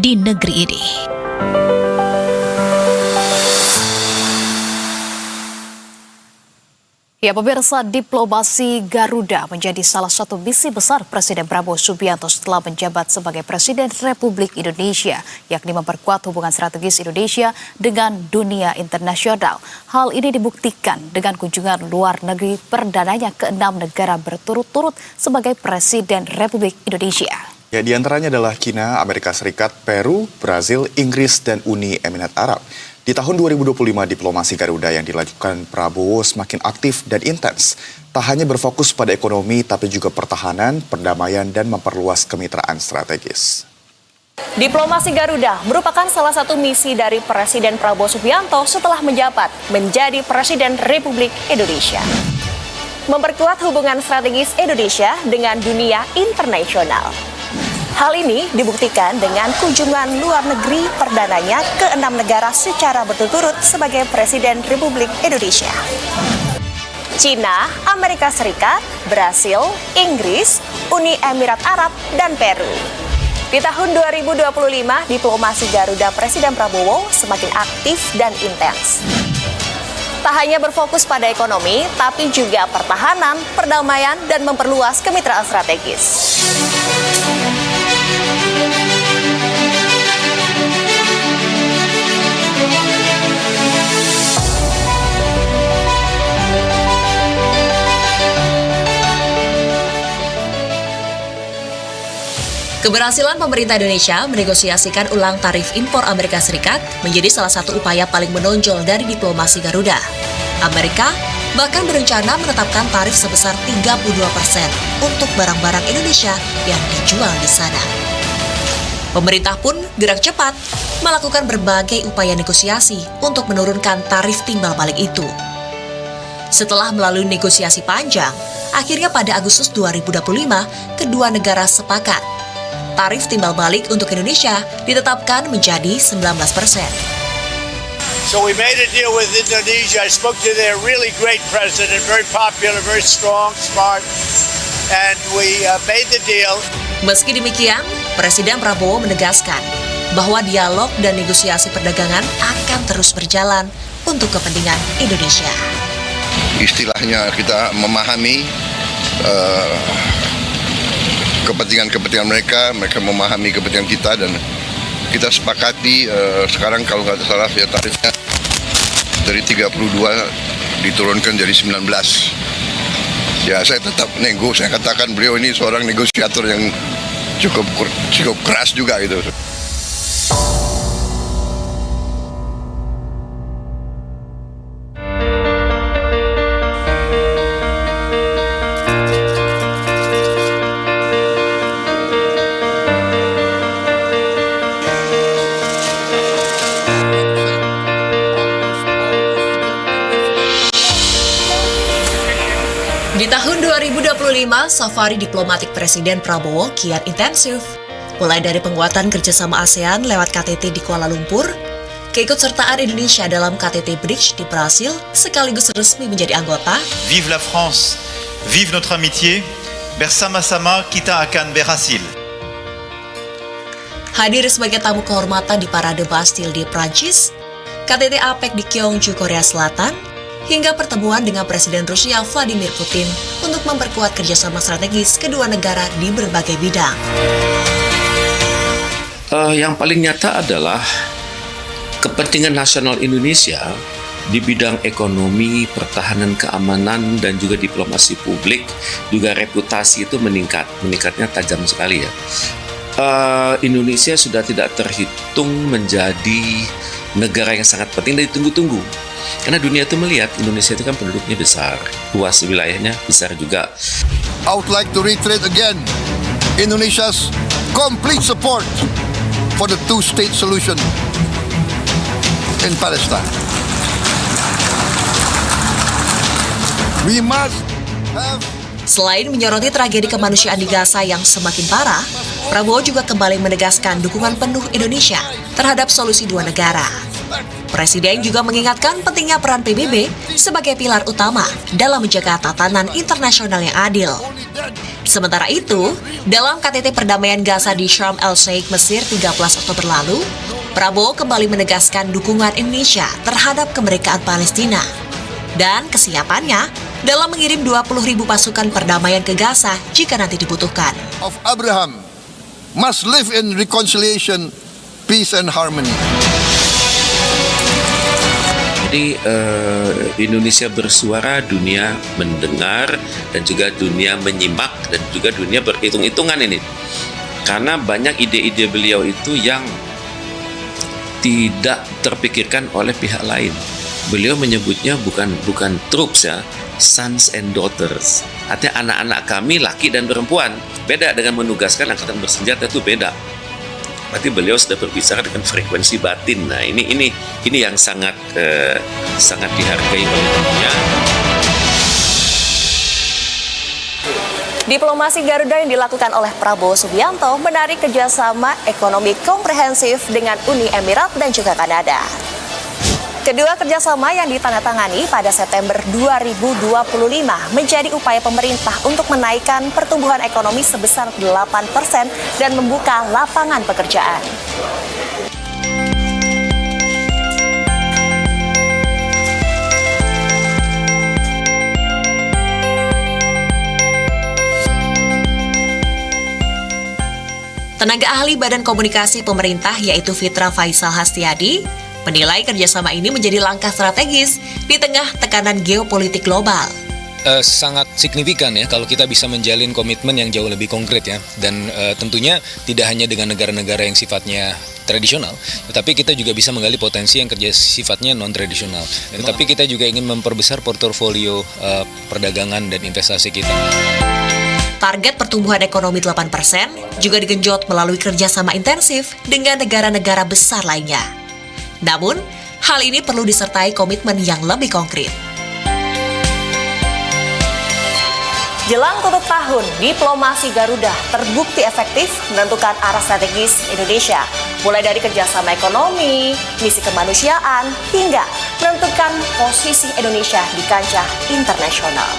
di negeri ini. Ya, pemirsa, diplomasi Garuda menjadi salah satu misi besar Presiden Prabowo Subianto setelah menjabat sebagai Presiden Republik Indonesia, yakni memperkuat hubungan strategis Indonesia dengan dunia internasional. Hal ini dibuktikan dengan kunjungan luar negeri perdananya ke 6 negara berturut-turut sebagai Presiden Republik Indonesia. Ya, di antaranya adalah China, Amerika Serikat, Peru, Brazil, Inggris, dan Uni Emirat Arab. Di tahun 2025, diplomasi Garuda yang dilakukan Prabowo semakin aktif dan intens. Tak hanya berfokus pada ekonomi, tapi juga pertahanan, perdamaian, dan memperluas kemitraan strategis. Diplomasi Garuda merupakan salah satu misi dari Presiden Prabowo Subianto setelah menjabat menjadi Presiden Republik Indonesia. Memperkuat hubungan strategis Indonesia dengan dunia internasional. Hal ini dibuktikan dengan kunjungan luar negeri perdananya ke 6 negara secara berturut-turut sebagai Presiden Republik Indonesia. China, Amerika Serikat, Brasil, Inggris, Uni Emirat Arab, dan Peru. Di tahun 2025, diplomasi Garuda Presiden Prabowo semakin aktif dan intens. Tak hanya berfokus pada ekonomi, tapi juga pertahanan, perdamaian, dan memperluas kemitraan strategis. Keberhasilan pemerintah Indonesia menegosiasikan ulang tarif impor Amerika Serikat menjadi salah satu upaya paling menonjol dari diplomasi Garuda. Amerika bahkan berencana menetapkan tarif sebesar 32% untuk barang-barang Indonesia yang dijual di sana. Pemerintah pun gerak cepat melakukan berbagai upaya negosiasi untuk menurunkan tarif timbal balik itu. Setelah melalui negosiasi panjang, akhirnya pada Agustus 2025, kedua negara sepakat tarif timbal balik untuk Indonesia ditetapkan menjadi 19%. So we made a deal with Indonesia. I spoke to their really great president, very popular, very strong, smart, and we made the deal. Meski demikian, Presiden Prabowo menegaskan bahwa dialog dan negosiasi perdagangan akan terus berjalan untuk kepentingan Indonesia. Istilahnya kita memahami kepentingan mereka memahami kepentingan kita, dan kita sepakati sekarang kalau nggak salah ya tarifnya dari 32 diturunkan jadi 19. Ya, saya tetap nego, saya katakan beliau ini seorang negosiator yang cukup keras juga gitu. Di tahun 2025, safari diplomatik Presiden Prabowo kian intensif. Mulai dari penguatan kerjasama ASEAN lewat KTT di Kuala Lumpur, keikutsertaan Indonesia dalam KTT Bridge di Brasil sekaligus resmi menjadi anggota. Vive la France, vive notre amitié, bersama-sama kita akan berhasil. Hadir sebagai tamu kehormatan di Parade Bastille di Prancis, KTT APEC di Gyeongju, Korea Selatan, hingga pertemuan dengan Presiden Rusia Vladimir Putin untuk memperkuat kerjasama strategis kedua negara di berbagai bidang. Yang paling nyata adalah kepentingan nasional Indonesia di bidang ekonomi, pertahanan, keamanan, dan juga diplomasi publik, juga reputasi itu meningkatnya tajam sekali ya. Indonesia sudah tidak terhitung menjadi negara yang sangat penting dan ditunggu-tunggu. Karena dunia itu melihat Indonesia itu kan penduduknya besar, luas wilayahnya besar juga. I would like to reiterate again Indonesia's complete support for the two-state solution in Palestine. We must have. Selain menyoroti tragedi kemanusiaan di Gaza yang semakin parah, Prabowo juga kembali menegaskan dukungan penuh Indonesia terhadap solusi dua negara. Presiden juga mengingatkan pentingnya peran PBB sebagai pilar utama dalam menjaga tatanan internasional yang adil. Sementara itu, dalam KTT Perdamaian Gaza di Sharm el-Sheikh, Mesir 13 Oktober lalu, Prabowo kembali menegaskan dukungan Indonesia terhadap kemerdekaan Palestina dan kesiapannya dalam mengirim 20.000 pasukan perdamaian ke Gaza jika nanti dibutuhkan. Of Abraham must live in reconciliation, peace and harmony. Jadi Indonesia bersuara, dunia mendengar, dan juga dunia menyimak, dan juga dunia berhitung-hitungan ini. Karena banyak ide-ide beliau itu yang tidak terpikirkan oleh pihak lain. Beliau menyebutnya bukan troops ya, sons and daughters. Artinya anak-anak kami laki dan perempuan. Beda dengan menugaskan angkatan bersenjata, itu beda. Berarti beliau sudah berbicara dengan frekuensi batin. Nah, ini yang sangat dihargai oleh dunia. Diplomasi Garuda yang dilakukan oleh Prabowo Subianto menarik kerjasama ekonomi komprehensif dengan Uni Emirat dan juga Kanada. Kedua kerjasama yang ditandatangani pada September 2025 menjadi upaya pemerintah untuk menaikkan pertumbuhan ekonomi sebesar 8% dan membuka lapangan pekerjaan. Tenaga ahli Badan Komunikasi Pemerintah yaitu Fitra Faisal Hastiadi menilai kerjasama ini menjadi langkah strategis di tengah tekanan geopolitik global. Sangat signifikan ya kalau kita bisa menjalin komitmen yang jauh lebih konkret ya, dan tentunya tidak hanya dengan negara-negara yang sifatnya tradisional, tetapi kita juga bisa menggali potensi yang kerja sifatnya non-tradisional. Tetapi kita juga ingin memperbesar portofolio perdagangan dan investasi kita. Target pertumbuhan ekonomi 8% juga digenjot melalui kerjasama intensif dengan negara-negara besar lainnya. Namun, hal ini perlu disertai komitmen yang lebih konkret. Jelang tutup tahun, diplomasi Garuda terbukti efektif menentukan arah strategis Indonesia, mulai dari kerjasama ekonomi, misi kemanusiaan, hingga menentukan posisi Indonesia di kancah internasional.